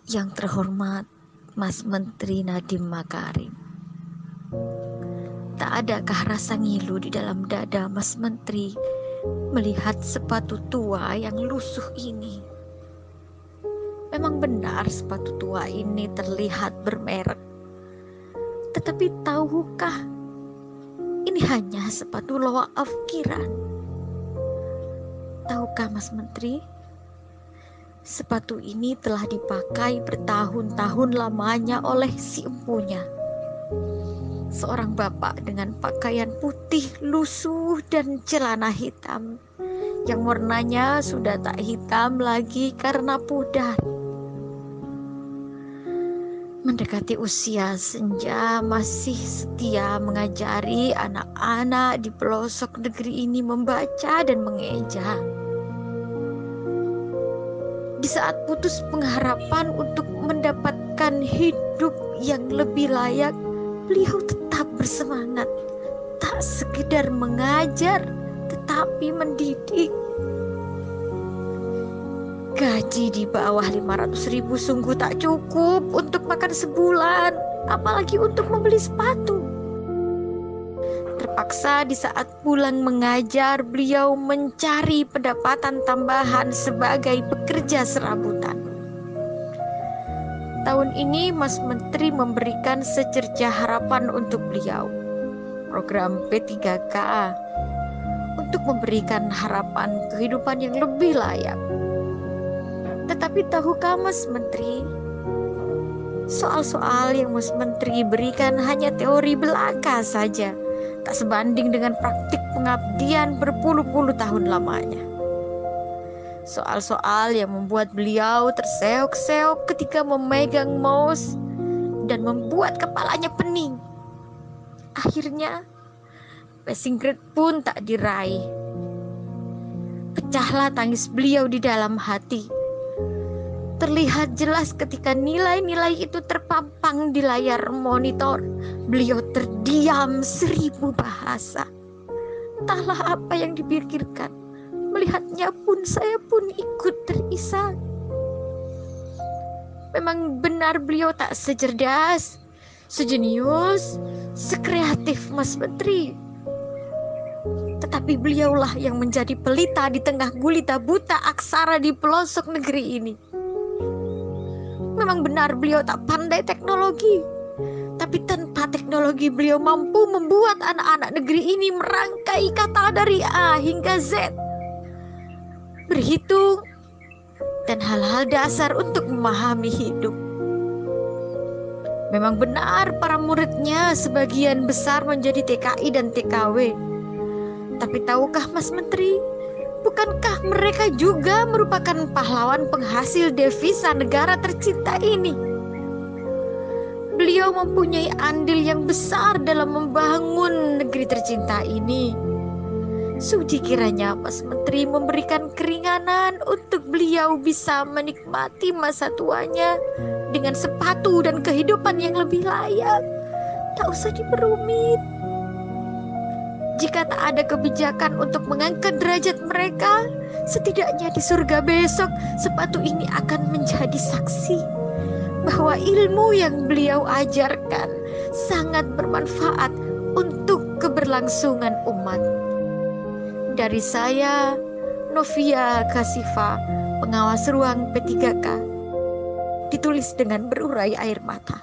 Yang terhormat Mas Menteri Nadiem Makarim, tak adakah rasa ngilu di dalam dada Mas Menteri melihat sepatu tua yang lusuh ini? Memang benar sepatu tua ini terlihat bermerek, tetapi tahukah ini hanya sepatu loa afkiran? Tahukah Mas Menteri, sepatu ini telah dipakai bertahun-tahun lamanya oleh si empunya, seorang bapak dengan pakaian putih lusuh dan celana hitam yang warnanya sudah tak hitam lagi karena pudar. Mendekati usia senja, masih setia mengajari anak-anak di pelosok negeri ini membaca dan mengeja. Di saat putus pengharapan untuk mendapatkan hidup yang lebih layak, beliau tetap bersemangat, tak sekedar mengajar, tetapi mendidik. Gaji di bawah 500.000 sungguh tak cukup untuk makan sebulan, apalagi untuk membeli sepatu. Terpaksa di saat pulang mengajar, beliau mencari pendapatan tambahan sebagai pekerja serabutan. Tahun ini Mas Menteri memberikan secerca harapan untuk beliau, program P3K, untuk memberikan harapan kehidupan yang lebih layak. Tetapi tahukah Mas Menteri, soal-soal yang Mas Menteri berikan hanya teori belaka saja, tak sebanding dengan praktik pengabdian berpuluh-puluh tahun lamanya. Soal-soal yang membuat beliau terseok-seok ketika memegang mouse dan membuat kepalanya pening. Akhirnya passing grade pun tak diraih. Pecahlah tangis beliau di dalam hati. Terlihat jelas ketika nilai-nilai itu terpampang di layar monitor. Beliau terdiam 1000 bahasa. Entahlah apa yang dipikirkan. Melihatnya pun saya pun ikut terisak. Memang benar beliau tak secerdas, sejenius, sekreatif Mas Menteri. Tetapi beliaulah yang menjadi pelita di tengah gulita buta aksara di pelosok negeri ini. Memang benar beliau tak pandai teknologi, tapi tanpa teknologi beliau mampu membuat anak-anak negeri ini merangkai kata dari A hingga Z, berhitung, dan hal-hal dasar untuk memahami hidup. Memang benar para muridnya sebagian besar menjadi TKI dan TKW. Tapi tahukah Mas Menteri, bukankah mereka juga merupakan pahlawan penghasil devisa negara tercinta ini? Beliau mempunyai andil yang besar dalam membangun negeri tercinta ini. Sudi kiranya Mas Menteri memberikan keringanan untuk beliau bisa menikmati masa tuanya dengan sepatu dan kehidupan yang lebih layak. Tak usah diperumit. Jika tak ada kebijakan untuk mengangkat derajat mereka, setidaknya di surga besok sepatu ini akan menjadi saksi bahwa ilmu yang beliau ajarkan sangat bermanfaat untuk keberlangsungan umat. Dari saya, Novia Kasifa, pengawas ruang P3K, ditulis dengan berurai air mata.